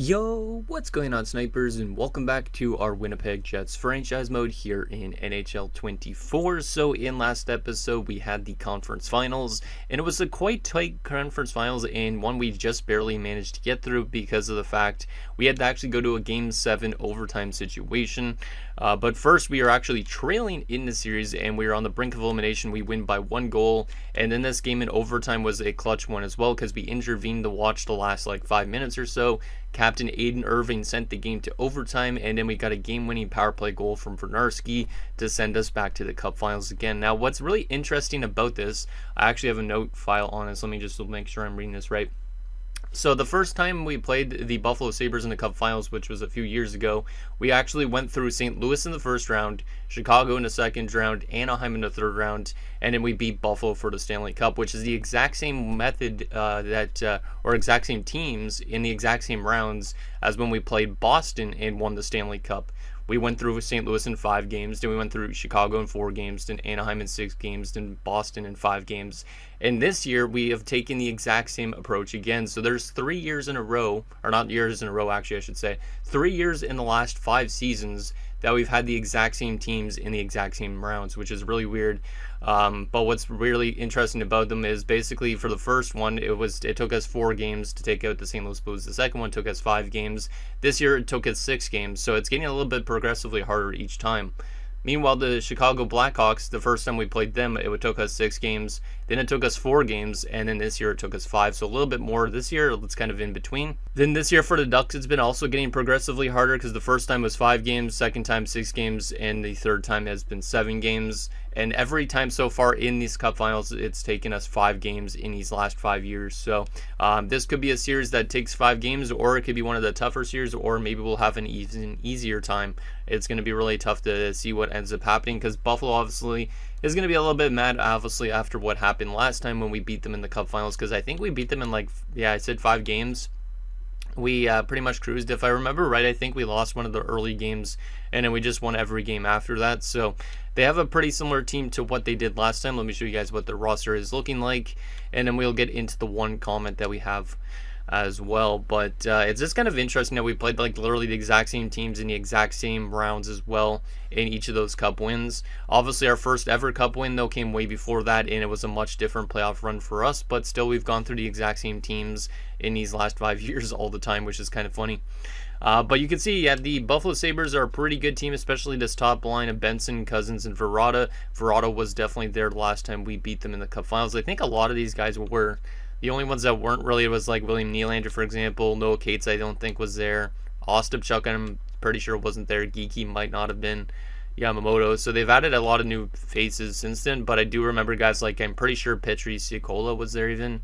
Yo, what's going on, snipers, and welcome back to our Winnipeg Jets franchise mode here in NHL 24. So in last episode we had the conference finals, and it was a quite tight conference finals, and one we just barely managed to get through because of the fact we had to actually go to a Game 7 overtime situation. But first, we are actually trailing in the series, and we are on the brink of elimination. We win by 1 goal, and then this game in overtime was a clutch one as well because we intervened to watch the last 5 minutes or so. Captain Aiden Irving sent the game to overtime, and then we got a game-winning power play goal from Vernarski to send us back to the Cup Finals again. Now, what's really interesting about this, I actually have a note file on this. Let me just make sure I'm reading this right. So the first time we played the Buffalo Sabres in the Cup Finals, which was a few years ago, we actually went through St. Louis in the first round, Chicago in the second round, Anaheim in the third round, and then we beat Buffalo for the Stanley Cup, which is the exact same method or exact same teams in the exact same rounds as when we played Boston and won the Stanley Cup. We went through St. Louis in 5 games, then we went through Chicago in 4 games, then Anaheim in 6 games, then Boston in 5 games. And this year, we have taken the exact same approach again. So there's 3 years in a row, or not years in a row, actually, I should say, 3 years in the last 5 seasons that we've had the exact same teams in the exact same rounds, which is really weird. But what's really interesting about them is basically for the first one, it took us 4 games to take out the St. Louis Blues. The second one took us 5 games. This year it took us 6 games, so it's getting a little bit progressively harder each time. Meanwhile, the Chicago Blackhawks, the first time we played them, it took us 6 games. Then it took us 4 games, and then this year it took us 5. So a little bit more this year. It's kind of in between. Then this year for the Ducks, it's been also getting progressively harder because the first time was 5 games, second time 6 games, and the third time has been 7 games. And every time so far in these Cup Finals, it's taken us 5 games in these last 5 years. So this could be a series that takes 5 games, or it could be one of the tougher series, or maybe we'll have an even easier time. It's going to be really tough to see what ends up happening because Buffalo obviously is going to be a little bit mad, obviously, after what happened last time when we beat them in the Cup Finals, because I think we beat them in I said 5 games. We pretty much cruised. If I remember right, I think we lost one of the early games, and then we just won every game after that. So they have a pretty similar team to what they did last time. Let me show you guys what their roster is looking like, and then we'll get into the one comment that we have as well. But it's just kind of interesting that we played literally the exact same teams in the exact same rounds as well in each of those cup wins. Obviously our first ever cup win though came way before that, and it was a much different playoff run for us, but still we've gone through the exact same teams in these last 5 years all the time, which is kind of funny. But you can see, the Buffalo Sabres are a pretty good team, especially this top line of Benson, Cousins, and Verrata. Verrata was definitely there the last time we beat them in the Cup Finals. I think a lot of these guys were. The only ones that weren't really was William Nylander, for example. Noah Cates, I don't think was there. Ostapchuk, I'm pretty sure wasn't there. Geeky might not have been. Yamamoto. So they've added a lot of new faces since then, but I do remember guys I'm pretty sure Petri Siakola was there even.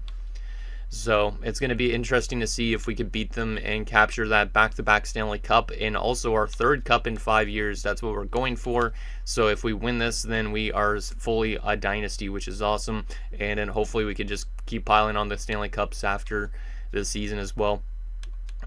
So it's going to be interesting to see if we could beat them and capture that back-to-back Stanley Cup and also our 3rd cup in 5 years. That's what we're going for. So if we win this, then we are fully a dynasty, which is awesome. And then hopefully we could just keep piling on the Stanley Cups after this season as well,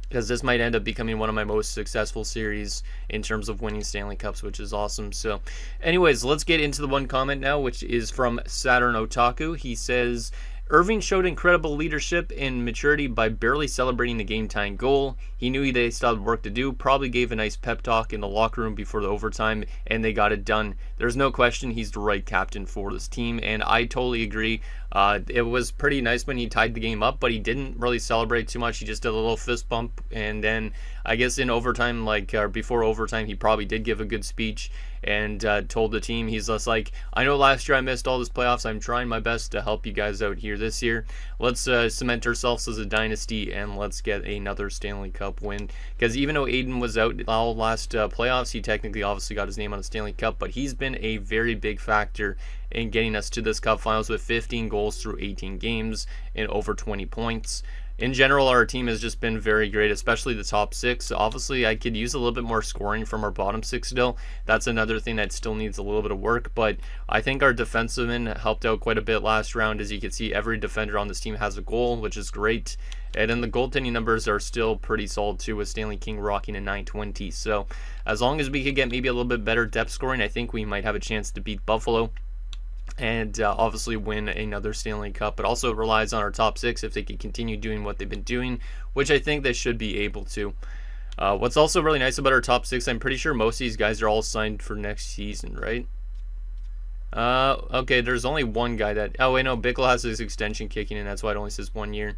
because this might end up becoming one of my most successful series in terms of winning Stanley Cups, which is awesome. So anyways, let's get into the one comment now, which is from Saturn Otaku. He says, Irving showed incredible leadership and maturity by barely celebrating the game-tying goal. He knew they still had work to do, probably gave a nice pep talk in the locker room before the overtime, and they got it done. There's no question he's the right captain for this team, and I totally agree. It was pretty nice when he tied the game up, but he didn't really celebrate too much. He just did a little fist bump, and then I guess in overtime, or before overtime, he probably did give a good speech and told the team, he's just I know last year I missed all this playoffs. I'm trying my best to help you guys out here this year. Let's cement ourselves as a dynasty, and let's get another Stanley Cup win. Because even though Aiden was out all last playoffs, he technically obviously got his name on the Stanley Cup, but he's been a very big factor in getting us to this Cup Finals with 15 goals through 18 games and over 20 points. In general, our team has just been very great, especially the top 6. Obviously, I could use a little bit more scoring from our bottom 6 still. That's another thing that still needs a little bit of work, but I think our defensemen helped out quite a bit last round. As you can see, every defender on this team has a goal, which is great. And then the goaltending numbers are still pretty solid too, with Stanley King rocking a 920. So as long as we could get maybe a little bit better depth scoring, I think we might have a chance to beat Buffalo. and obviously win another Stanley Cup. It also relies on our top six if they can continue doing what they've been doing, which I think they should be able to. What's also really nice about our top six, I'm pretty sure most of these guys are all signed for next season, right? Okay, there's only one guy that... Oh, wait, no, Bickle has his extension kicking in. That's why it only says 1 year.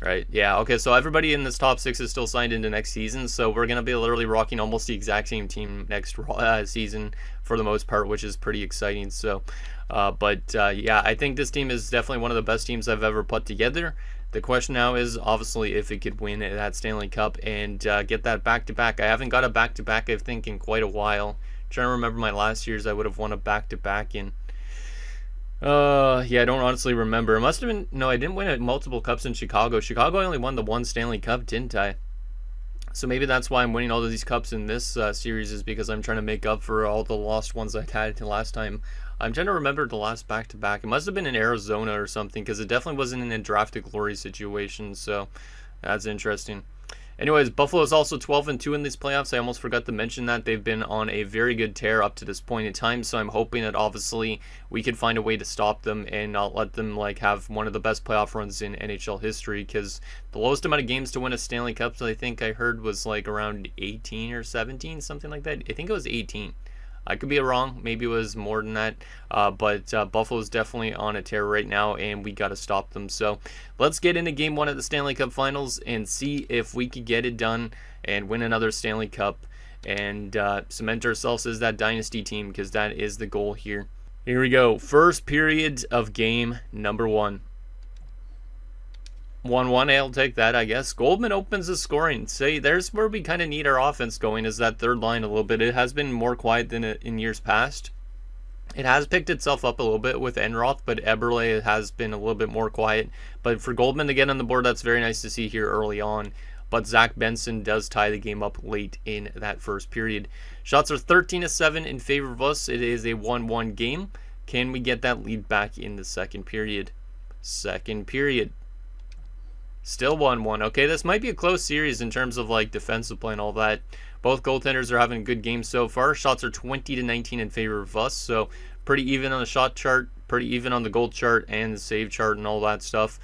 Right, yeah, okay, so everybody in this top six is still signed into next season, so we're going to be literally rocking almost the exact same team next season for the most part, which is pretty exciting. So, yeah, I think this team is definitely one of the best teams I've ever put together. The question now is, obviously, if it could win that Stanley Cup and get that back-to-back. I haven't got a back-to-back, I think, in quite a while. I'm trying to remember my last years I would have won a back-to-back in. Yeah, I don't honestly remember. It must have been... No, I didn't win multiple cups in Chicago. Chicago only won the one Stanley Cup, didn't I? So maybe that's why I'm winning all of these cups in this series, is because I'm trying to make up for all the lost ones I had last time. I'm trying to remember the last back-to-back. It must have been in Arizona or something, because it definitely wasn't in a draft to glory situation, so that's interesting. Anyways, Buffalo is also 12-2 in these playoffs. I almost forgot to mention that. They've been on a very good tear up to this point in time, so I'm hoping that obviously we can find a way to stop them and not let them have one of the best playoff runs in NHL history, because the lowest amount of games to win a Stanley Cup, I think I heard, was around 18 or 17, something like that. I think it was 18. I could be wrong. Maybe it was more than that. But Buffalo's definitely on a tear right now, and we got to stop them. So let's get into Game 1 at the Stanley Cup Finals and see if we can get it done and win another Stanley Cup and cement ourselves as that dynasty team, because that is the goal here. Here we go. First period of game number 1. 1-1, I'll take that, I guess. Goldman opens the scoring. See, there's where we kind of need our offense going, is that third line a little bit. It has been more quiet than in years past. It has picked itself up a little bit with Enroth, but Eberle has been a little bit more quiet. But for Goldman to get on the board, that's very nice to see here early on. But Zach Benson does tie the game up late in that first period. Shots are 13-7 in favor of us. It is a 1-1 game. Can we get that lead back in the second period? Second period. Still 1-1. Okay, this might be a close series in terms of defensive play and all that. Both goaltenders are having a good game so far. Shots are 20-19 in favor of us, so pretty even on the shot chart, pretty even on the goal chart and the save chart and all that stuff.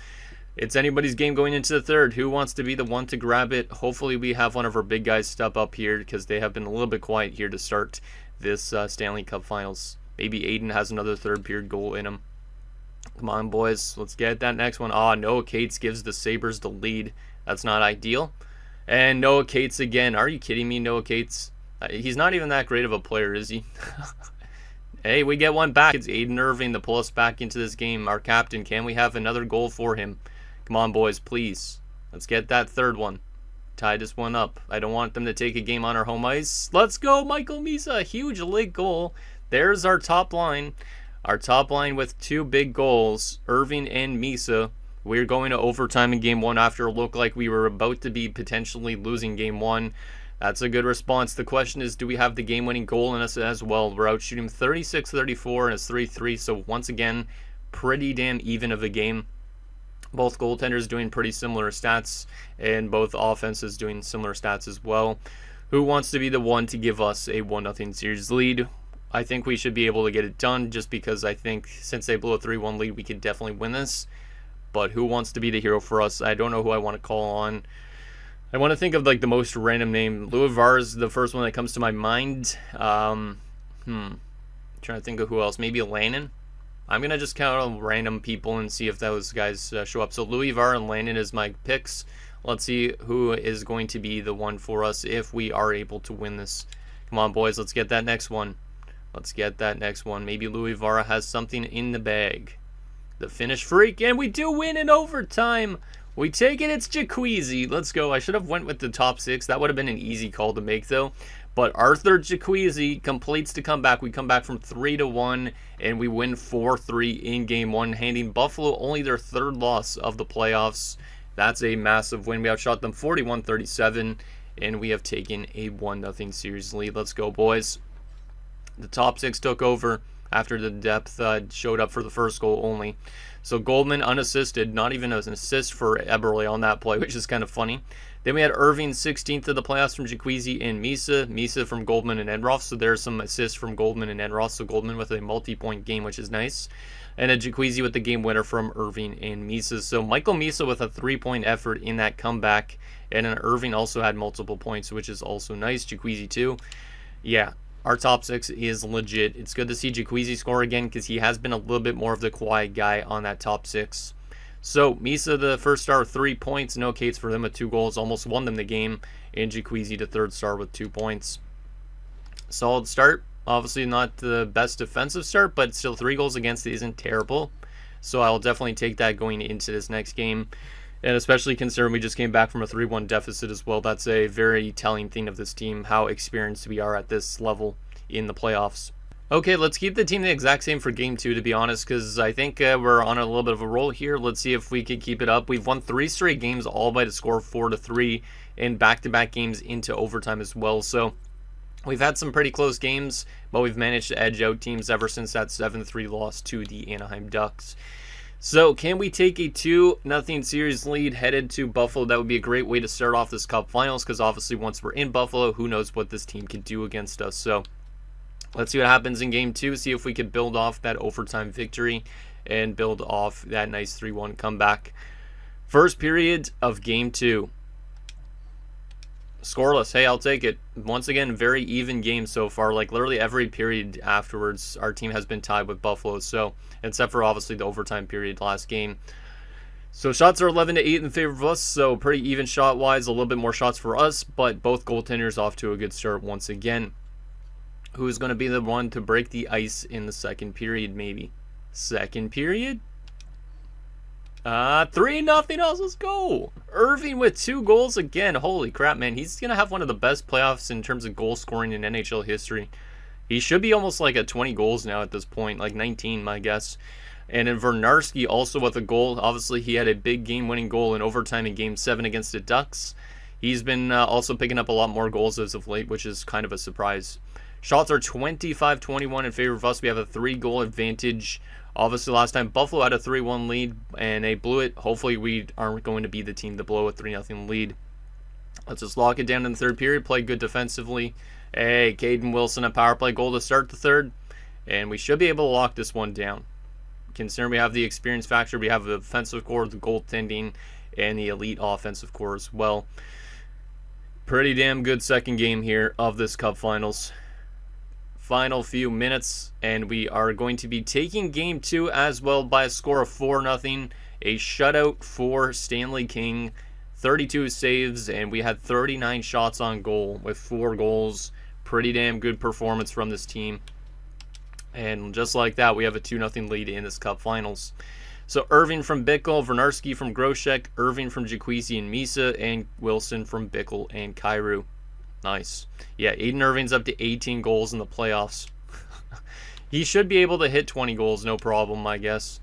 It's anybody's game going into the third. Who wants to be the one to grab it? Hopefully we have one of our big guys step up here, because they have been a little bit quiet here to start this Stanley Cup Finals. Maybe Aiden has another third period goal in him. Come on, boys. Let's get that next one. Noah Cates gives the Sabres the lead. That's not ideal. And Noah Cates again. Are you kidding me, Noah Cates? He's not even that great of a player, is he? Hey, we get one back. It's Aiden Irving to pull us back into this game. Our captain. Can we have another goal for him? Come on, boys, please. Let's get that third one. Tie this one up. I don't want them to take a game on our home ice. Let's go, Michael Misa. Huge late goal. There's our top line. Our top line with 2 big goals, Irving and Misa. We're going to overtime in Game 1 after it looked like we were about to be potentially losing Game 1. That's a good response. The question is, do we have the game-winning goal in us as well? We're out shooting 36-34 and it's 3-3, so once again, pretty damn even of a game. Both goaltenders doing pretty similar stats, and both offenses doing similar stats as well. Who wants to be the one to give us a 1-0 series lead? I think we should be able to get it done, just because I think since they blew a 3-1 lead, we could definitely win this. But who wants to be the hero for us? I don't know who I want to call on. I want to think of the most random name. Louis Var is the first one that comes to my mind. Trying to think of who else. Maybe Lannon. I'm going to just count on random people and see if those guys show up. So Louis Var and Lannon is my picks. Let's see who is going to be the one for us if we are able to win this. Come on, boys. Let's get that next one. Let's get that next one. Maybe Louis Vara has something in the bag. The Finnish freak, and we do win in overtime. We take it. It's Jaqueezy. Let's go. I should have went with the top 6. That would have been an easy call to make, though. But Arthur Jaqueezy completes the comeback. We come back from 3-1, and we win 4-3 in Game 1, handing Buffalo only their 3rd loss of the playoffs. That's a massive win. We outshot them 41-37, and we have taken a 1-0 series lead. Let's go, boys. The top 6 took over. after the depth showed up for the first goal only. So Goldman unassisted, not even as an assist for Eberle on that play, which is kind of funny. Then we had Irving 16th of the playoffs from Jacuzzi and Misa from Goldman and Enroth. So there's some assists from Goldman and Enroth. So Goldman with a multi-point game, which is nice. And a Jacuzzi with the game winner from Irving and Misa. So Michael Misa with a 3-point effort in that comeback. And then Irving also had multiple points, which is also nice. Jacuzzi too. Yeah, our top 6 is legit. It's good to see Jacuzzi score again because he has been a little bit more of the quiet guy on that top 6. So Misa, the first star, 3 points. No Cates for them with 2 goals. Almost won them the game. And Jacuzzi, the third star, with 2 points. Solid start. Obviously not the best defensive start, but still 3 goals against isn't terrible. So I'll definitely take that going into this next game. And especially considering we just came back from a 3-1 deficit as well. That's a very telling thing of this team, how experienced we are at this level in the playoffs. Okay, let's keep the team the exact same for Game 2, to be honest, because I think we're on a little bit of a roll here. Let's see if we can keep it up. We've won 3 straight games, all by the score of 4-3, and back-to-back games into overtime as well. So we've had some pretty close games, but we've managed to edge out teams ever since that 7-3 loss to the Anaheim Ducks. So can we take a 2-0 series lead headed to Buffalo? That would be a great way to start off this Cup Finals, because obviously once we're in Buffalo, who knows what this team can do against us. So let's see what happens in Game 2, see if we can build off that overtime victory and build off that nice 3-1 comeback. First period of Game 2. Scoreless. Hey, I'll take it. Once again, very even game so far. Like, literally every period afterwards, our team has been tied with Buffalo. So, except for obviously the overtime period last game. So, shots are 11-8 in favor of us. So, pretty even shot-wise. A little bit more shots for us. But both goaltenders off to a good start once again. Who's going to be the one to break the ice in the second period, maybe? Second period? 3-0 else. Let's go. Irving with 2 goals again. Holy crap, man. He's going to have one of the best playoffs in terms of goal scoring in NHL history. He should be almost like at 20 goals now at this point. Like 19, my guess. And then Vernarski also with a goal. Obviously, he had a big game-winning goal in overtime in Game 7 against the Ducks. He's been also picking up a lot more goals as of late, which is kind of a surprise. Shots are 25-21 in favor of us. We have a 3-goal advantage. Obviously, last time Buffalo had a 3-1 lead, and they blew it. Hopefully, we aren't going to be the team to blow a 3-0 lead. Let's just lock it down in the third period. Play good defensively. Hey, Caden Wilson, a power play goal to start the third. And we should be able to lock this one down. Considering we have the experience factor, we have the defensive core, the goaltending, and the elite offensive core as well. Pretty damn good second game here of this Cup Finals. Final few minutes, and we are going to be taking Game 2 as well by a score of 4-0. A shutout for Stanley King, 32 saves, and we had 39 shots on goal with 4 goals. Pretty damn good performance from this team. And just like that, we have a 2-0 lead in this Cup Finals. So Irving from Bickle, Vernarski from Groshek, Irving from Jacuzzi and Misa, and Wilson from Bickle and Kyrou. Nice. Yeah, Aiden Irving's up to 18 goals in the playoffs. He should be able to hit 20 goals, no problem, I guess.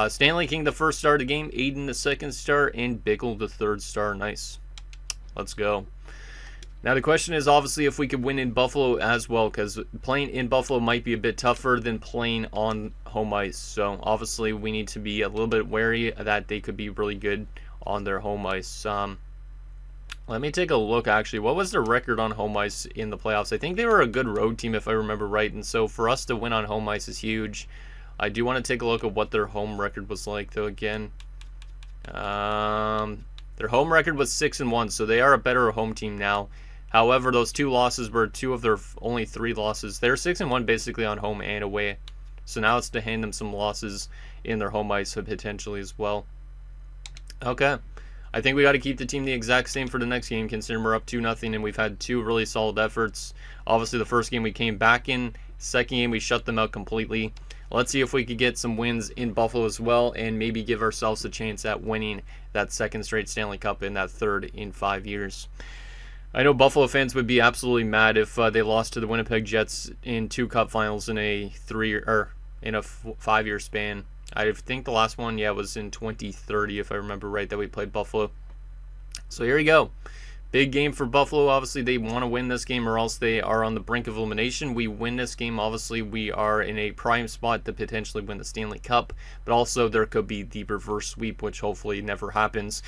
Stanley King, the first star of the game. Aiden, the second star. And Bickle, the third star. Nice. Let's go. Now, the question is, obviously, if we could win in Buffalo as well, because playing in Buffalo might be a bit tougher than playing on home ice. So, obviously, we need to be a little bit wary that they could be really good on their home ice. Let me take a look, actually. What was their record on home ice in the playoffs? I think they were a good road team, if I remember right. And so for us to win on home ice is huge. I do want to take a look at what their home record was like, though, again. Their home record was 6-1, so they are a better home team now. However, those 2 losses were 2 of their only 3 losses. They're 6-1 basically on home and away. So now it's to hand them some losses in their home ice potentially as well. Okay. I think we got to keep the team the exact same for the next game, considering we're up 2-0 and we've had 2 really solid efforts. Obviously, the first game we came back in. Second game, we shut them out completely. Let's see if we could get some wins in Buffalo as well and maybe give ourselves a chance at winning that second straight Stanley Cup and that third in 5 years. I know Buffalo fans would be absolutely mad if they lost to the Winnipeg Jets in 2 Cup Finals in a 5-year span. I think the last one, was in 2030, if I remember right, that we played Buffalo. So here we go. Big game for Buffalo. Obviously, they want to win this game or else they are on the brink of elimination. We win this game. Obviously, we are in a prime spot to potentially win the Stanley Cup. But also, there could be the reverse sweep, which hopefully never happens.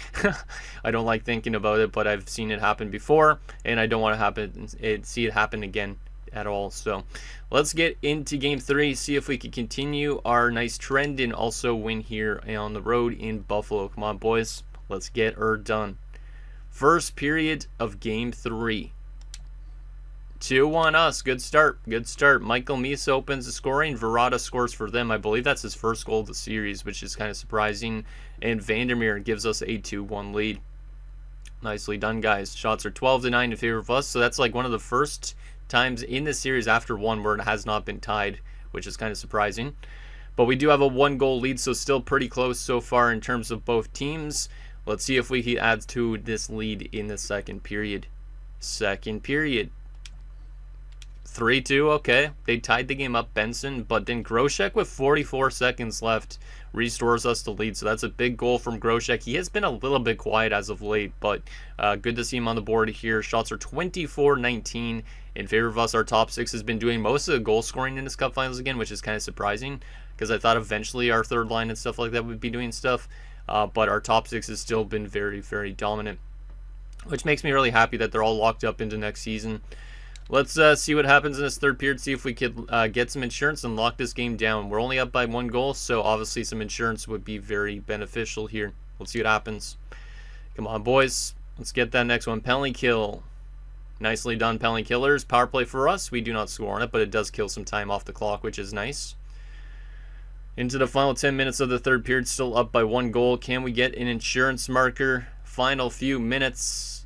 I don't like thinking about it, but I've seen it happen before. And I don't want to see it happen again at all. So let's get into game 3. See if we can continue our nice trend and also win here on the road in Buffalo. Come on, boys. Let's get her done. First period of game 3. 2-1 us. Good start. Good start. Michael Misa opens the scoring. Verrata scores for them. I believe that's his first goal of the series, which is kind of surprising. And Vandermeer gives us a 2-1 lead. Nicely done, guys. Shots are 12-9 in favor of us. So that's like one of the first times in the series after one where it has not been tied, which is kind of surprising. But we do have a 1-goal lead, so still pretty close so far in terms of both teams. Let's see if we can add to this lead in the second period. Second period. 3-2, okay. They tied the game up, Benson, but then Groshek with 44 seconds left restores us the lead. So that's a big goal from Groshek. He has been a little bit quiet as of late, but good to see him on the board here. Shots are 24-19 in favor of us. Our top 6 has been doing most of the goal scoring in this Cup Finals again, which is kind of surprising because I thought eventually our third line and stuff like that would be doing stuff. But our top 6 has still been very, very dominant, which makes me really happy that they're all locked up into next season. Let's see what happens in this third period, see if we could get some insurance and lock this game down. We're only up by 1 goal, so obviously some insurance would be very beneficial here. Let's see what happens. Come on, boys. Let's get that next one. Penalty kill. Nicely done, penalty killers. Power play for us. We do not score on it, but it does kill some time off the clock, which is nice. Into the final 10 minutes of the third period, still up by 1 goal. Can we get an insurance marker? Final few minutes.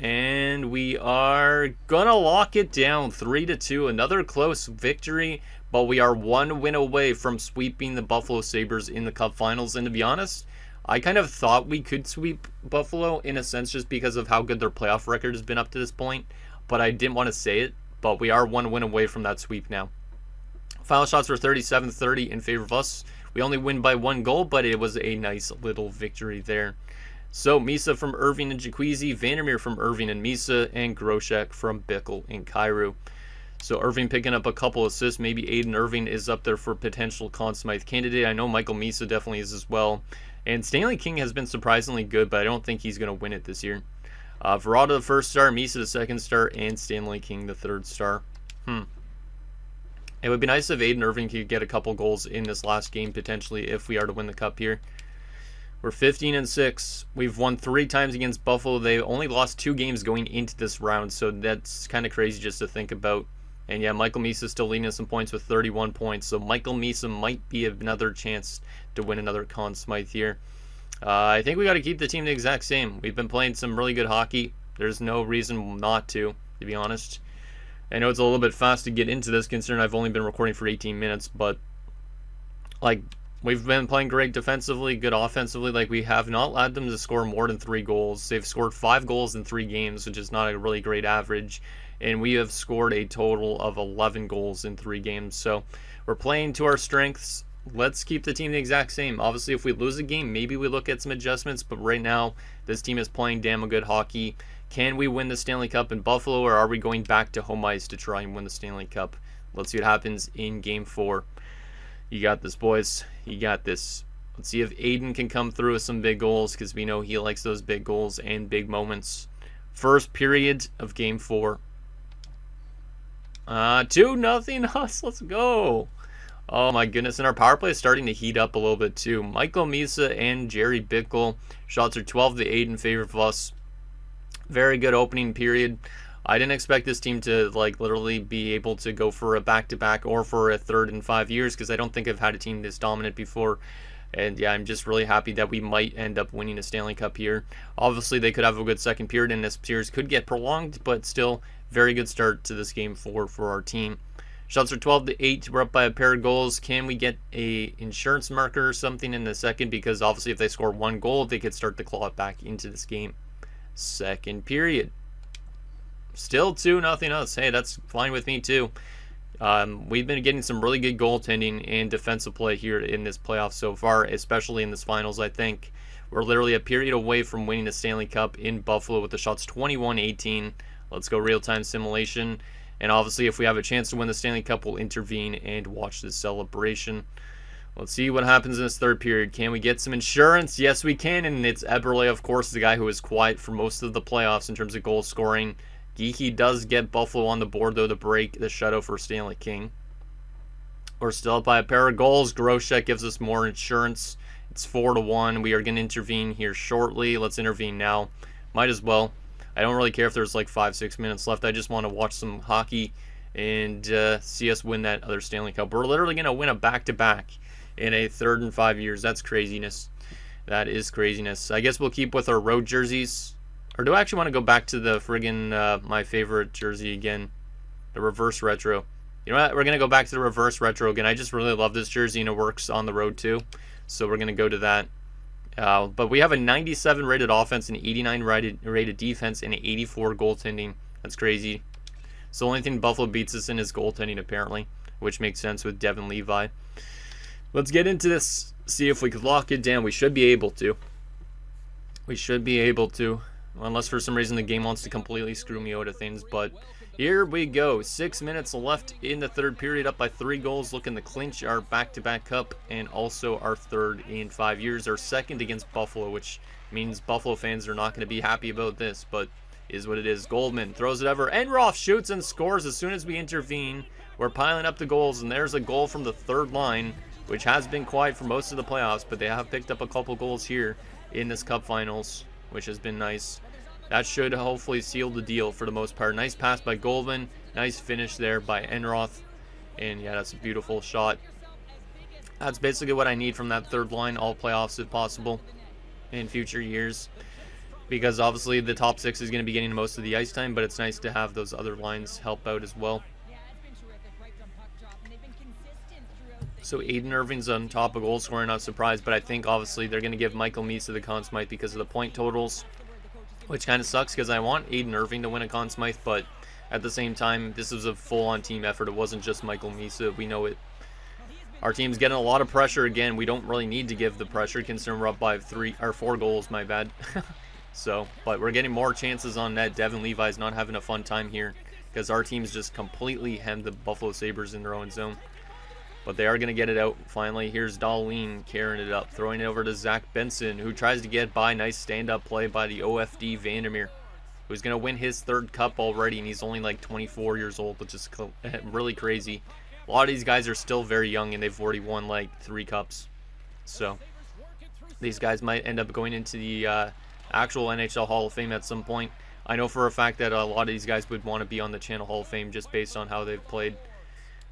And we are going to lock it down 3-2. Another close victory, but we are 1 win away from sweeping the Buffalo Sabres in the Cup Finals. And to be honest, I kind of thought we could sweep Buffalo in a sense just because of how good their playoff record has been up to this point. But I didn't want to say it, but we are 1 win away from that sweep now. Final shots were 37-30 in favor of us. We only win by 1 goal, but it was a nice little victory there. So Misa from Irving and Jaquizi, Vandermeer from Irving and Misa, and Groshek from Bickle and Kyrou. So Irving picking up a couple assists. Maybe Aiden Irving is up there for potential Conn Smythe candidate. I know Michael Misa definitely is as well. And Stanley King has been surprisingly good, but I don't think he's going to win it this year. Verrata the first star, Misa the second star, and Stanley King the third star. It would be nice if Aiden Irving could get a couple goals in this last game, potentially, if we are to win the Cup here. We're 15-6. We've won 3 times against Buffalo. They only lost 2 games going into this round, so that's kind of crazy just to think about. And yeah, Michael Misa is still leading us some points with 31 points, so Michael Misa might be another chance to win another Conn Smythe here. I think we got to keep the team the exact same. We've been playing some really good hockey. There's no reason not to be honest. I know it's a little bit fast to get into this considering I've only been recording for 18 minutes, but like we've been playing great defensively, good offensively. Like we have not allowed them to score more than 3 goals. They've scored 5 goals in 3 games, which is not a really great average. And we have scored a total of 11 goals in 3 games. So we're playing to our strengths. Let's keep the team the exact same. Obviously, if we lose a game, maybe we look at some adjustments. But right now, this team is playing damn good hockey. Can we win the Stanley Cup in Buffalo, or are we going back to home ice to try and win the Stanley Cup? Let's see what happens in Game 4. You got this, boys. You got this. Let's see if Aiden can come through with some big goals, because we know he likes those big goals and big moments. First period of Game 4. 2-0 us. Let's go. Oh my goodness, and our power play is starting to heat up a little bit too. Michael Misa and Jerry Bickle. Shots are 12-8 in favor of us. Very good opening period. I didn't expect this team to like literally be able to go for a back-to-back or for a third in 5 years, because I don't think I've had a team this dominant before. And yeah, I'm just really happy that we might end up winning a Stanley Cup here. Obviously, they could have a good second period, and this series could get prolonged, but still, very good start to this Game 4 for our team. Shots are 12-8. We're up by a pair of goals. Can we get a insurance marker or something in the second? Because obviously, if they score 1 goal, they could start to claw it back into this game. Second period. Still 2-0 us. Hey, that's fine with me too. We've been getting some really good goaltending and defensive play here in this playoff so far, especially in this finals. I think We're literally a period away from winning the Stanley Cup in Buffalo with the shots 21-18. Let's go real-time simulation. And obviously, if we have a chance to win the Stanley Cup, we'll intervene and watch the celebration. Let's see what happens in this third period. Can we get some insurance? Yes, we can. And it's Eberle, of course, the guy who was quiet for most of the playoffs in terms of goal scoring. Geeky does get Buffalo on the board, though, to break the shutout for Stanley King. We're still up by a pair of goals. Groshek gives us more insurance. It's 4-1. We are going to intervene here shortly. Let's intervene now. Might as well. I don't really care if there's like 5-6 minutes left. I just want to watch some hockey and see us win that other Stanley Cup. We're literally going to win a back-to-back in a third in 5 years. That's craziness. That is craziness. I guess we'll keep with our road jerseys. Or do I actually want to go back to the friggin' my favorite jersey again? The reverse retro. You know what? We're going to go back to the reverse retro again. I just really love this jersey and it works on the road too. So we're going to go to that. But we have a 97 rated offense, an 89 rated defense, and an 84 goaltending. That's crazy. So the only thing Buffalo beats us in is goaltending apparently, which makes sense with Devin Levi. Let's get into this, see if we could lock it down. We should be able to. We should be able to. Unless for some reason the game wants to completely screw me out of things. But here we go. 6 minutes left in the third period, up by 3 goals, looking to clinch our back-to-back cup and also our third in 5 years. Our second against Buffalo, which means Buffalo fans are not going to be happy about this, but is what it is. Goldman throws it over. Enroth shoots and scores as soon as we intervene. We're piling up the goals, and there's a goal from the third line, which has been quiet for most of the playoffs, but they have picked up a couple goals here in this Cup Finals, which has been nice. That should hopefully seal the deal for the most part. Nice pass by Goldman. Nice finish there by Enroth. And yeah, that's a beautiful shot. That's basically what I need from that third line, all playoffs if possible in future years. Because obviously the top 6 is going to be getting most of the ice time, but it's nice to have those other lines help out as well. So Aiden Irving's on top of goal scoring, not surprised, but I think obviously they're going to give Michael Misa the Conn Smythe because of the point totals. Which kind of sucks because I want Aiden Irving to win a Conn Smythe, but at the same time, this was a full-on team effort. It wasn't just Michael Misa. We know it. Our team's getting a lot of pressure again. We don't really need to give the pressure considering we're up by 4 goals, my bad. But we're getting more chances on net. Devin Levi's not having a fun time here because our team's just completely hemmed the Buffalo Sabres in their own zone. But they are going to get it out finally. Here's Darlene carrying it up, throwing it over to Zach Benson, who tries to get by. Nice stand-up play by the OFD Vandermeer, who's going to win his 3rd cup already, and he's only like 24 years old, which is really crazy. A lot of these guys are still very young, and they've already won like 3 cups. So these guys might end up going into the actual NHL Hall of Fame at some point. I know for a fact that a lot of these guys would want to be on the Channel Hall of Fame just based on how they've played.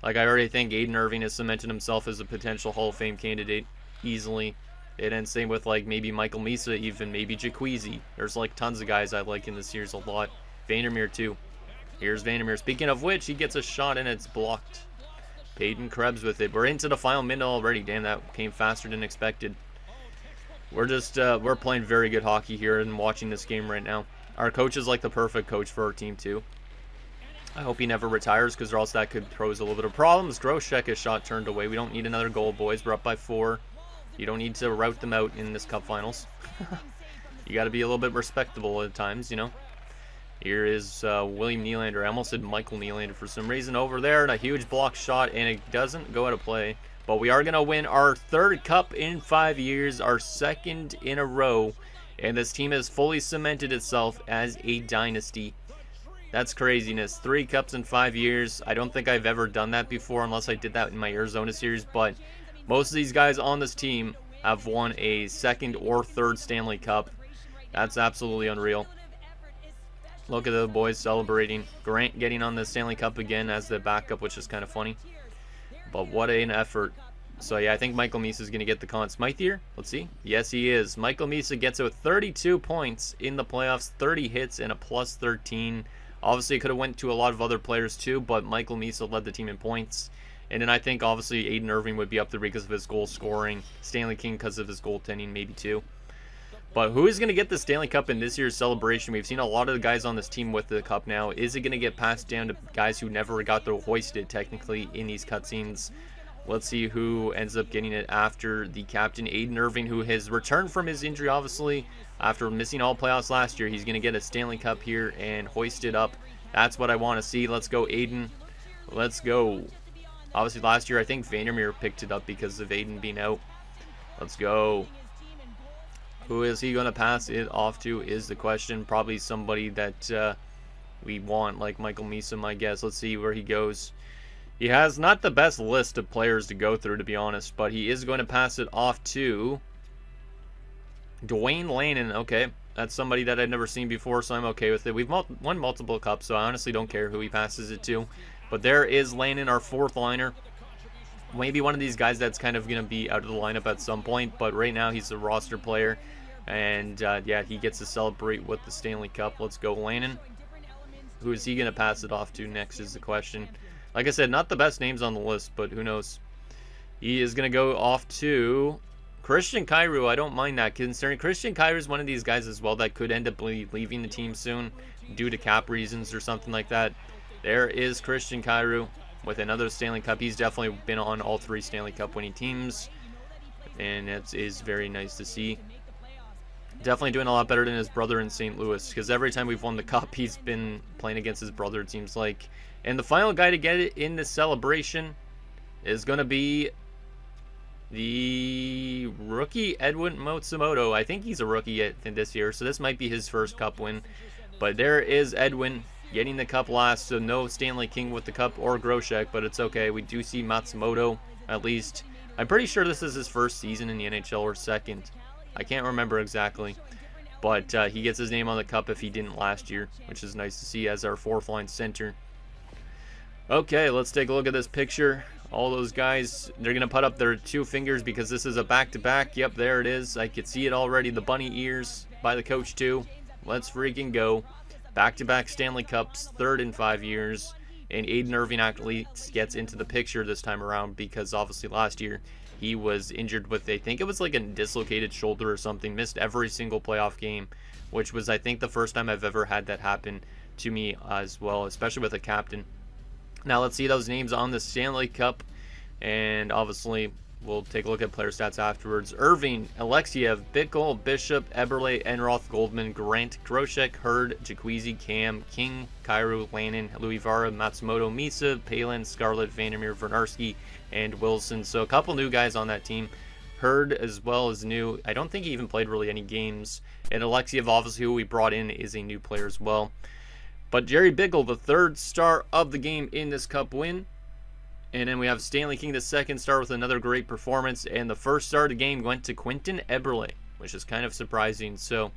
Like, I already think Aiden Irving has cemented himself as a potential Hall of Fame candidate easily. And then same with, like, maybe Michael Misa, even maybe Jacqueezy. There's, like, tons of guys I like in this series a lot. Vandermeer, too. Here's Vandermeer. Speaking of which, he gets a shot and it's blocked. Peyton Krebs with it. We're into the final minute already. Damn, that came faster than expected. We're just, we're playing very good hockey here and watching this game right now. Our coach is, like, the perfect coach for our team, too. I hope he never retires because or else that could pose a little bit of problems. Groshek, is shot turned away. We don't need another goal, boys. We're up by 4. You don't need to rout them out in this Cup Finals. You got to be a little bit respectable at times, you know. Here is William Nylander. I almost said Michael Nylander for some reason over there. And a huge block shot, and it doesn't go out of play. But we are going to win our 3rd cup in 5 years, our 2nd in a row. And this team has fully cemented itself as a dynasty. That's craziness. 3 cups in 5 years. I don't think I've ever done that before unless I did that in my Arizona series. But most of these guys on this team have won a 2nd or 3rd Stanley Cup. That's absolutely unreal. Look at the boys celebrating. Grant getting on the Stanley Cup again as the backup, which is kind of funny. But what an effort. So yeah, I think Michael Misa is going to get the Conn Smythe here. Let's see. Yes, he is. Michael Misa gets it with 32 points in the playoffs, 30 hits, and a plus 13. Obviously, it could have went to a lot of other players too, but Michael Misa led the team in points. And then I think, obviously, Aiden Irving would be up there because of his goal scoring. Stanley King because of his goaltending, maybe too. But who is going to get the Stanley Cup in this year's celebration? We've seen a lot of the guys on this team with the cup now. Is it going to get passed down to guys who never got to hoist it, technically, in these cutscenes? Let's see who ends up getting it after the captain, Aiden Irving, who has returned from his injury, obviously, after missing all playoffs last year. He's going to get a Stanley Cup here and hoist it up. That's what I want to see. Let's go, Aiden. Let's go. Obviously, last year, I think Vandermeer picked it up because of Aiden being out. Let's go. Who is he going to pass it off to is the question. Probably somebody that we want, like Michael Misa, my guess. Let's see where he goes. He has not the best list of players to go through, to be honest, but he is going to pass it off to Dwayne Lannon. Okay, that's somebody that I've never seen before, so I'm okay with it. We've won multiple cups, so I honestly don't care who he passes it to. But there is Lannon, our fourth liner. Maybe one of these guys that's kind of going to be out of the lineup at some point, but right now he's a roster player. And, yeah, he gets to celebrate with the Stanley Cup. Let's go, Lannon. Who is he going to pass it off to next is the question. Like I said, not the best names on the list, but who knows. He is going to go off to Christian Kyrou. I don't mind that, considering Christian Kyrou is one of these guys as well that could end up leaving the team soon due to cap reasons or something like that. There is Christian Kyrou with another Stanley Cup. He's definitely been on all 3 Stanley Cup winning teams, and it is very nice to see. Definitely doing a lot better than his brother in St. Louis, because every time we've won the cup, he's been playing against his brother, it seems like. And the final guy to get it in this celebration is going to be the rookie Edwin Matsumoto. I think he's a rookie this year, so this might be his first cup win. But there is Edwin getting the cup last, so no Stanley King with the cup or Groshek, but it's okay. We do see Matsumoto, at least. I'm pretty sure this is his first season in the NHL or second. I can't remember exactly, but he gets his name on the cup if he didn't last year, which is nice to see as our fourth line center. Okay, let's take a look at this picture. All those guys, they're going to put up their 2 fingers because this is a back-to-back. Yep, there it is. I could see it already. The bunny ears by the coach too. Let's freaking go. Back-to-back Stanley Cups, 3rd in 5 years. And Aiden Irving actually gets into the picture this time around because obviously last year he was injured with, I think it was like a dislocated shoulder or something. Missed every single playoff game, which was, I think, the first time I've ever had that happen to me as well, especially with a captain. Now let's see those names on the Stanley Cup, and obviously we'll take a look at player stats afterwards. Irving, Alexiev, Bickle, Bishop, Eberle, Enroth, Goldman, Grant, Groshek, Hurd, Jaquizi, Cam, King, Kyrou, Lannon, Louis Vara, Matsumoto, Misa, Palin, Scarlett, Vandermeer, Vernarski, and Wilson. So a couple new guys on that team. Hurd as well is new. I don't think he even played really any games. And Alexiev, obviously, who we brought in, is a new player as well. But Jerry Bickle, the 3rd star of the game in this cup win. And then we have Stanley King, the 2nd star, with another great performance. And the 1st star of the game went to Quentin Eberle, which is kind of surprising. So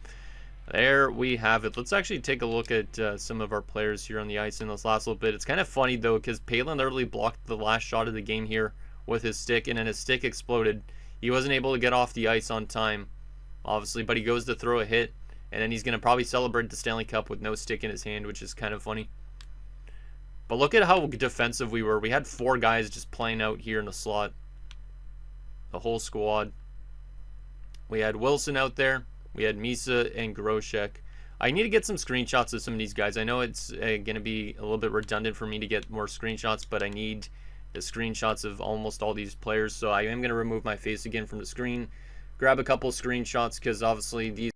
there we have it. Let's actually take a look at some of our players here on the ice in this last little bit. It's kind of funny, though, because Palin literally blocked the last shot of the game here with his stick, and then his stick exploded. He wasn't able to get off the ice on time, obviously, but he goes to throw a hit, and then he's going to probably celebrate the Stanley Cup with no stick in his hand, which is kind of funny. But look at how defensive we were. We had 4 guys just playing out here in the slot. The whole squad. We had Wilson out there. We had Misa and Groshek. I need to get some screenshots of some of these guys. I know it's going to be a little bit redundant for me to get more screenshots, but I need the screenshots of almost all these players. So I am going to remove my face again from the screen. Grab a couple screenshots because obviously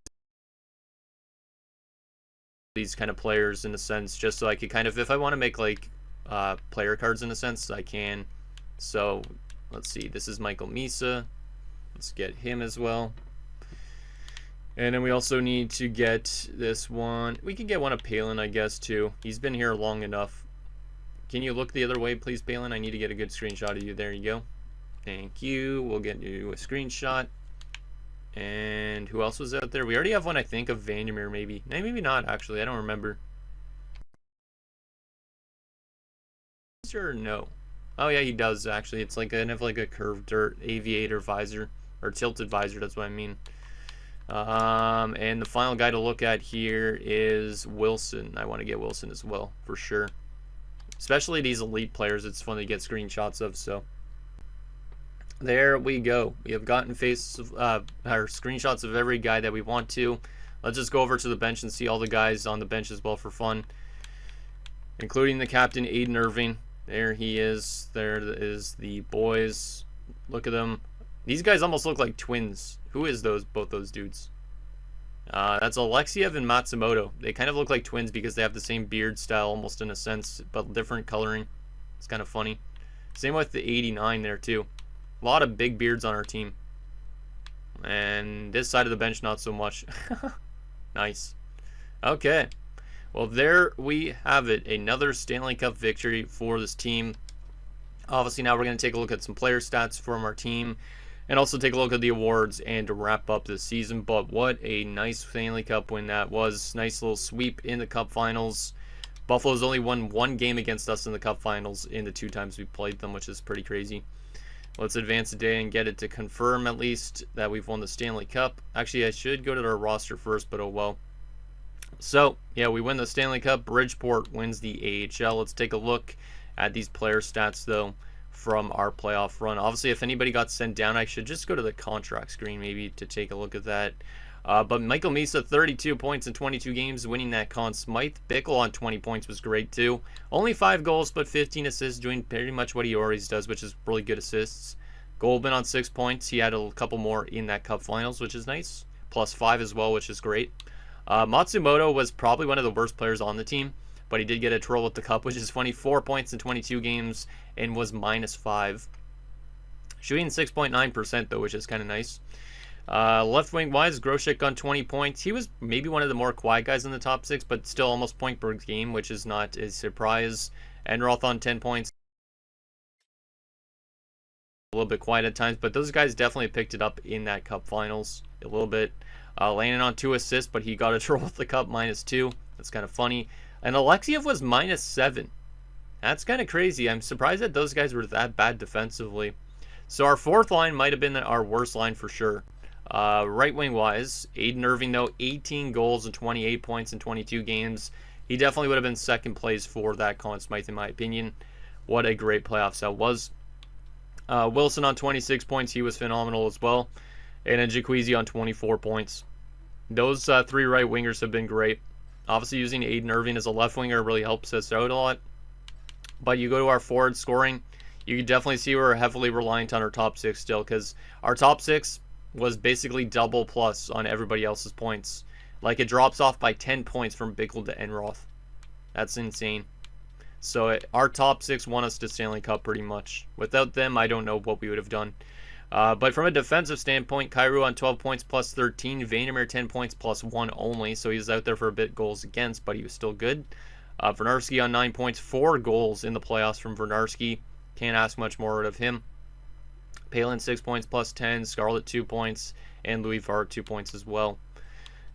these kind of players in a sense, just so I could kind of, if I want to make like player cards in a sense, I can. So let's see, this is Michael Misa. Let's get him as well. And then we also need to get this one. We can get one of Palin, I guess, too. He's been here long enough. Can you look the other way, please, Palin? I need to get a good screenshot of you. There you go. Thank you. We'll get you a screenshot. And who else was out there? We already have one, I think, of Vandermeer, maybe. Maybe not, actually. I don't remember. Sure, no. Oh, yeah, he does, actually. It's like kind of like a curved or aviator visor. Or tilted visor, that's what I mean. And the final guy to look at here is Wilson. I want to get Wilson as well, for sure. Especially these elite players, it's fun to get screenshots of, so. There we go. We have gotten our screenshots of every guy that we want to. Let's just go over to the bench and see all the guys on the bench as well for fun. Including the captain, Aiden Irving. There he is. There is the boys. Look at them. These guys almost look like twins. Who is both those dudes? That's Alexiev and Matsumoto. They kind of look like twins because they have the same beard style almost in a sense, but different coloring. It's kind of funny. Same with the 89 there too. A lot of big beards on our team. And this side of the bench, not so much. Nice. Okay. Well, there we have it. Another Stanley Cup victory for this team. Obviously, now we're going to take a look at some player stats from our team and also take a look at the awards and to wrap up this season. But what a nice Stanley Cup win that was. Nice little sweep in the Cup Finals. Buffalo's only won one game against us in the Cup Finals in the 2 times we played them, which is pretty crazy. Let's advance today and get it to confirm at least that we've won the Stanley Cup. Actually, I should go to our roster first, but oh well. So, yeah, we win the Stanley Cup. Bridgeport wins the AHL. Let's take a look at these player stats, though, from our playoff run. Obviously, if anybody got sent down, I should just go to the contract screen maybe to take a look at that. But Michael Misa, 32 points in 22 games, winning that Conn Smythe. Bickle on 20 points was great, too. Only 5 goals, but 15 assists, doing pretty much what he always does, which is really good assists. Goldman on 6 points. He had a couple more in that Cup Finals, which is nice. Plus 5 as well, which is great. Matsumoto was probably one of the worst players on the team, but he did get a troll with the cup, which is funny. 4 points in 22 games and was -5. Shooting 6.9% though, which is kind of nice. Left wing wise, Grosek on 20 points. He was maybe one of the more quiet guys in the top 6, but still almost point per game, which is not a surprise. Enroth on 10 points. A little bit quiet at times, but those guys definitely picked it up in that Cup Finals a little bit. Landon on 2 assists, but he got a troll with the cup, -2. That's kind of funny. And Alexiev was -7. That's kind of crazy. I'm surprised that those guys were that bad defensively. So our 4th line might have been our worst line for sure. Right wing wise, Aiden Irving though, 18 goals and 28 points in 22 games. He definitely would have been second place for that Conn Smythe in my opinion. What a great playoffs that was. Wilson on 26 points. He was phenomenal as well. And then Jacquezie on 24 points. Those 3 right wingers have been great. Obviously, using Aiden Irving as a left winger really helps us out a lot. But you go to our forward scoring, you can definitely see we're heavily reliant on our top 6 still, because our top 6 was basically double plus on everybody else's points. Like, it drops off by 10 points from Bickle to Enroth. That's insane. So our top 6 won us to Stanley Cup pretty much. Without them, I don't know what we would have done. But from a defensive standpoint, Kyrou on 12 points plus 13. Vandermeer 10 points plus 1 only. So he's out there for a bit goals against, but he was still good. Vernarski on 9 points, 4 goals in the playoffs from Vernarski. Can't ask much more out of him. Palin 6 points plus 10. Scarlett 2 points. And Louis Vart 2 points as well.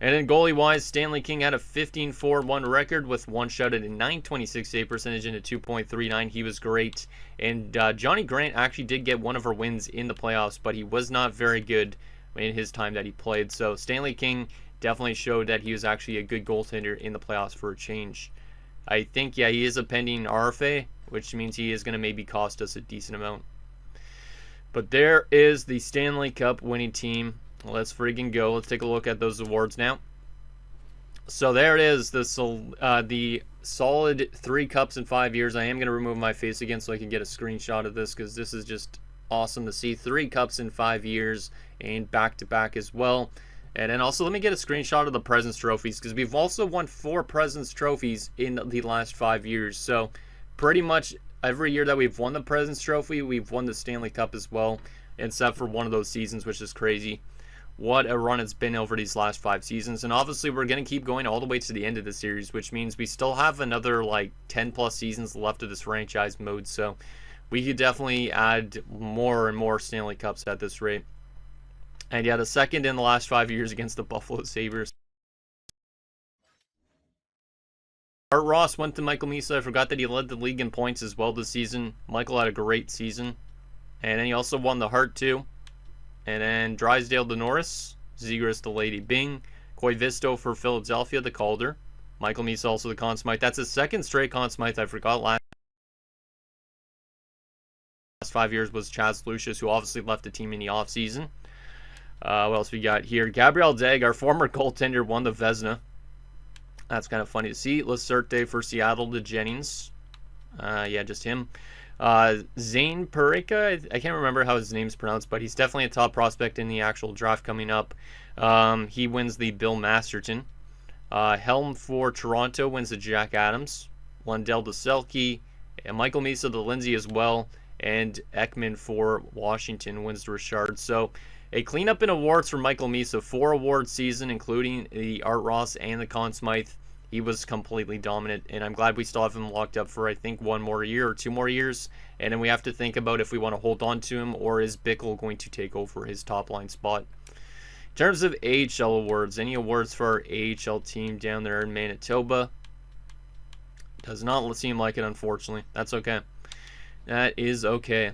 And then goalie-wise, Stanley King had a 15-4-1 record with 1 shutout and .926 save percentage into 2.39. He was great. And Johnny Grant actually did get one of our wins in the playoffs, but he was not very good in his time that he played. So Stanley King definitely showed that he was actually a good goaltender in the playoffs for a change. I think, yeah, he is a pending RFA, which means he is going to maybe cost us a decent amount. But there is the Stanley Cup winning team. Let's freaking go. Let's take a look at those awards now. So there it is, the solid 3 cups in 5 years. I am going to remove my face again so I can get a screenshot of this, because this is just awesome to see. 3 cups in 5 years and back-to-back as well. And then also let me get a screenshot of the President's Trophies, because we've also won 4 President's Trophies in the last 5 years. So pretty much every year that we've won the President's Trophy, we've won the Stanley Cup as well, except for one of those seasons, which is crazy. What a run it's been over these last 5 seasons. And obviously we're going to keep going all the way to the end of the series, which means we still have another like 10 plus seasons left of this franchise mode. So we could definitely add more and more Stanley Cups at this rate. And yeah, the second in the last 5 years against the Buffalo Sabres. Art Ross went to Michael Misa. I forgot that he led the league in points as well this season. Michael had a great season. And then he also won the Hart too. And then Drysdale to Norris, Zegras to Lady Bing, Koivisto for Philadelphia the Calder, Michael Misa also the Conn Smythe. That's his second straight Conn Smythe. I forgot last 5 years was Chaz Lucius, who obviously left the team in the offseason. What else we got here? Gabriel Degg, our former goaltender, won the Vezina. That's kind of funny to see. Lacerte for Seattle to Jennings. Yeah, just him. Zane Parika, I can't remember how his name's pronounced, but he's definitely a top prospect in the actual draft coming up. He wins the Bill Masterton. Helm for Toronto wins the Jack Adams. Lundell to Selke. And Michael Misa to Lindsay as well. And Ekman for Washington wins the Richard. So a cleanup in awards for Michael Misa. 4 award season, including the Art Ross and the Conn Smythe. He was completely dominant, and I'm glad we still have him locked up for, I think, 1 more year or 2 more years. And then we have to think about if we want to hold on to him, or is Bickle going to take over his top line spot. In terms of AHL awards, any awards for our AHL team down there in Manitoba? Does not seem like it, unfortunately. That's okay. That is okay.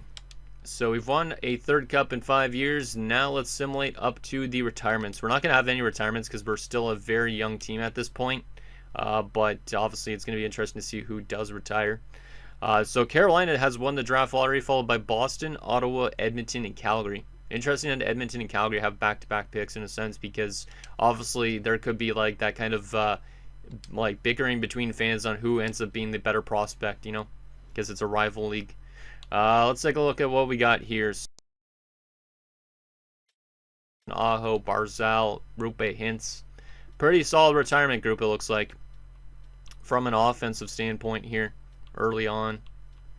So we've won a 3rd cup in 5 years. Now let's simulate up to the retirements. We're not going to have any retirements because we're still a very young team at this point. But obviously it's going to be interesting to see who does retire. So Carolina has won the draft lottery, followed by Boston, Ottawa, Edmonton, and Calgary. Interesting that Edmonton and Calgary have back-to-back picks in a sense, because obviously there could be like that kind of like bickering between fans on who ends up being the better prospect, you know, because it's a rival league. Let's take a look at what we got here. Aho, Barzal, Rupe, Hintz. Pretty solid retirement group, it looks like. From an offensive standpoint here, early on.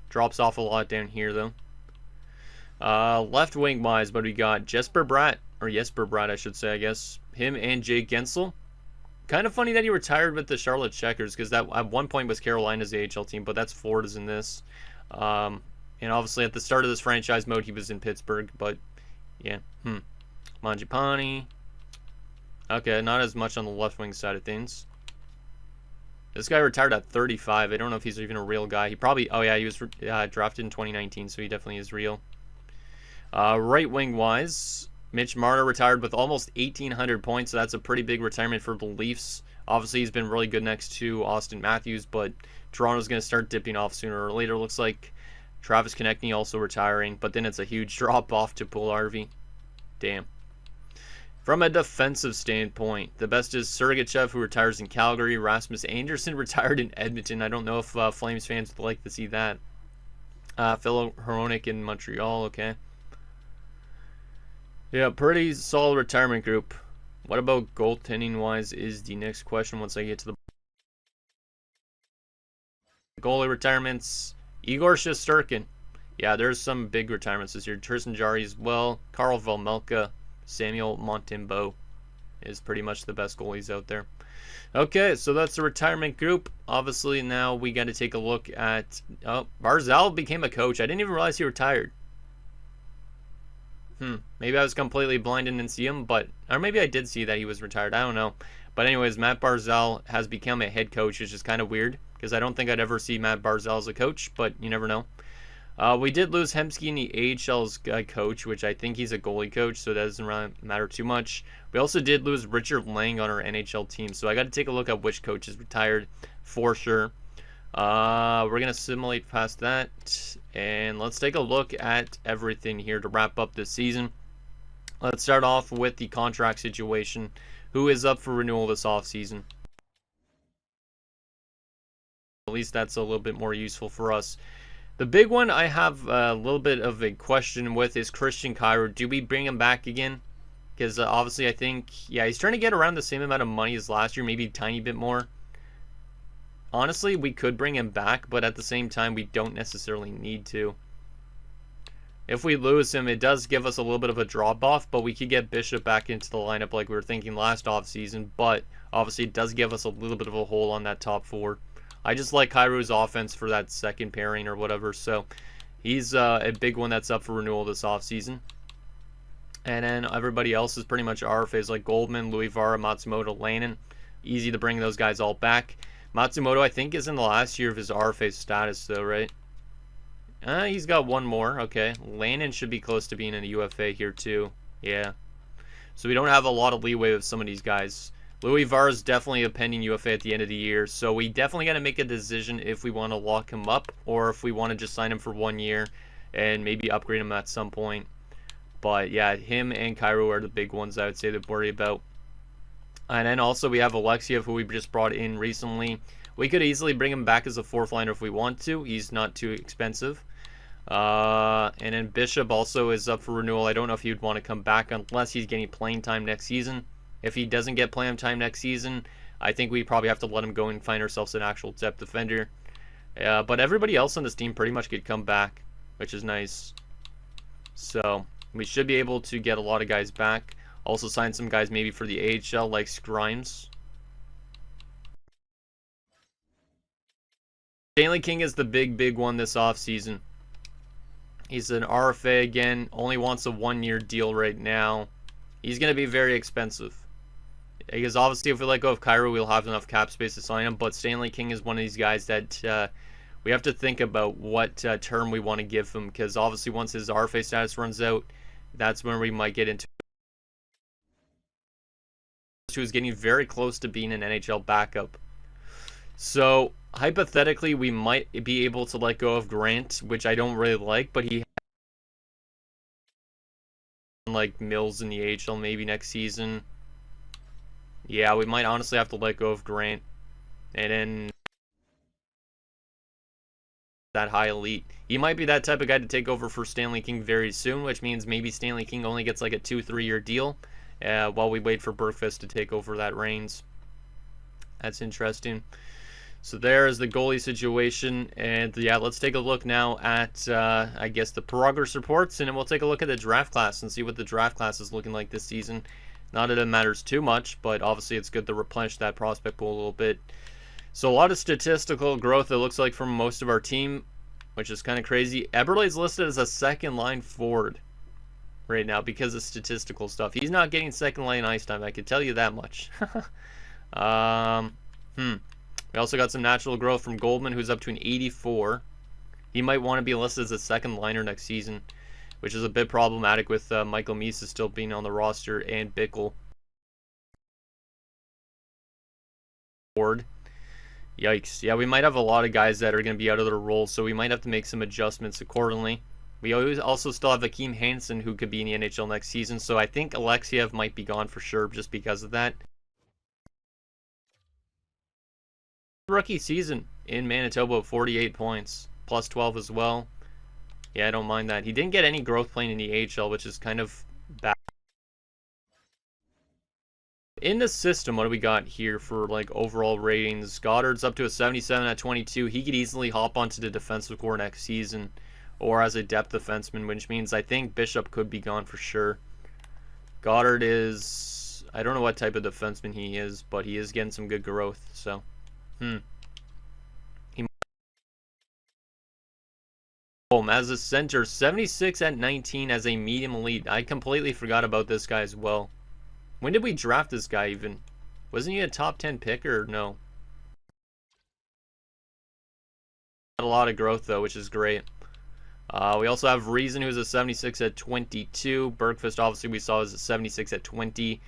Drops off a lot down here, though. Left wing wise, but we got Jesper Bratt, I should say, I guess. Him and Jake Gensel. Kind of funny that he retired with the Charlotte Checkers, because that at one point was Carolina's AHL team, but that's Florida's in this. And obviously at the start of this franchise mode, he was in Pittsburgh, but yeah. Mangiapane. Okay, not as much on the left wing side of things. This guy retired at 35. I don't know if he's even a real guy. He probably... Oh, yeah, he was drafted in 2019, so he definitely is real. Right wing-wise, Mitch Marner retired with almost 1,800 points, so that's a pretty big retirement for the Leafs. Obviously, he's been really good next to Austin Matthews, but Toronto's going to start dipping off sooner or later. Looks like Travis Konechny also retiring, but then it's a huge drop-off to Puljujärvi. Damn. From a defensive standpoint, the best is Sergachev, who retires in Calgary. Rasmus Anderson retired in Edmonton. I don't know if Flames fans would like to see that. Phil Hronik in Montreal, okay. Yeah, pretty solid retirement group. What about goaltending-wise is the next question once I get to the goalie retirements. Igor Shesterkin. Yeah, there's some big retirements this year. Tristan Jarry as well. Carl Velmelka. Samuel Montembeault is pretty much the best goalies out there. Okay, so that's the retirement group. Obviously, now we got to take a look at... Oh, Barzal became a coach. I didn't even realize he retired. Maybe I was completely blind and didn't see him, but... Or maybe I did see that he was retired. I don't know. But anyways, Matt Barzal has become a head coach, which is kind of weird, because I don't think I'd ever see Matt Barzal as a coach, but you never know. We did lose Hemsky in the AHL's coach, which I think he's a goalie coach, so that doesn't really matter too much. We also did lose Richard Lang on our NHL team, so I got to take a look at which coach is retired for sure. We're going to simulate past that, and let's take a look at everything here to wrap up this season. Let's start off with the contract situation. Who is up for renewal this offseason? At least that's a little bit more useful for us. The big one I have a little bit of a question with is Christian Kyrou. Do we bring him back again? Because obviously I think, yeah, he's trying to get around the same amount of money as last year, maybe a tiny bit more. Honestly, we could bring him back, but at the same time, we don't necessarily need to. If we lose him, it does give us a little bit of a drop-off, but we could get Bishop back into the lineup like we were thinking last offseason, but obviously it does give us a little bit of a hole on that top 4. I just like Kyrou's offense for that second pairing or whatever, so he's a big one that's up for renewal this offseason. And then everybody else is pretty much RFAs like Goldman, Louis Vara, Matsumoto, Lannon. Easy to bring those guys all back. Matsumoto, I think, is in the last year of his RFA status, though, right? He's got one more. Okay. Lannon should be close to being in a UFA here, too. Yeah. So we don't have a lot of leeway with some of these guys. Louis Vara is definitely a pending UFA at the end of the year, so we definitely got to make a decision if we want to lock him up or if we want to just sign him for 1 year and maybe upgrade him at some point. But yeah, him and Kyrou are the big ones I would say to worry about. And then also we have Alexiev, who we just brought in recently. We could easily bring him back as a fourth liner if we want to. He's not too expensive. And then Bishop also is up for renewal. I don't know if he'd want to come back unless he's getting playing time next season. If he doesn't get playing time next season, I think we probably have to let him go and find ourselves an actual depth defender. But everybody else on this team pretty much could come back, which is nice. So we should be able to get a lot of guys back. Also sign some guys maybe for the AHL like Grimes. Stanley King is the big one this offseason. He's an RFA again, only wants a 1-year deal right now. He's going to be very expensive. Because obviously if we let go of Cairo, we'll have enough cap space to sign him. But Stanley King is one of these guys that we have to think about what term we want to give him. Because obviously once his RFA status runs out, that's when we might get into who's getting very close to being an NHL backup. So hypothetically, we might be able to let go of Grant, which I don't really like, but he like Mills in the AHL maybe next season. Yeah, we might honestly have to let go of Grant. And then that high elite. He might be that type of guy to take over for Stanley King very soon, which means maybe Stanley King only gets like a 2-3 year deal while we wait for Bergfest to take over that reins. That's interesting. So there is the goalie situation, and yeah, let's take a look now at, I guess, the progress reports, and then we'll take a look at the draft class and see what the draft class is looking like this season. Not that it matters too much, but obviously it's good to replenish that prospect pool a little bit. So a lot of statistical growth, it looks like, from most of our team, which is kind of crazy. Eberle's listed as a second-line forward right now because of statistical stuff. He's not getting second-line ice time, I can tell you that much. We also got some natural growth from Goldman, who's up to an 84. He might want to be listed as a second liner next season, which is a bit problematic with Michael Misa still being on the roster and Bickle. Yikes. Yeah, we might have a lot of guys that are going to be out of their roles, so we might have to make some adjustments accordingly. We also still have Akeem Hansen, who could be in the NHL next season, so I think Alexiev might be gone for sure just because of that. Rookie season in Manitoba, 48 points, plus 12 as well. Yeah, I don't mind that. He didn't get any growth playing in the AHL, which is kind of bad. In the system, what do we got here for like overall ratings? Goddard's up to a 77 at 22. He could easily hop onto the defensive core next season, or as a depth defenseman, which means I think Bishop could be gone for sure. Goddard is, I don't know what type of defenseman he is, but he is getting some good growth, so. As a center, 76 at 19 as a medium elite. I completely forgot about this guy as well. When did we draft this guy even? Wasn't he a top 10 pick or no? Got a lot of growth though, which is great. We also have Reason, who's a 76 at 22. Bergfist, obviously, we saw is a 76 at 20.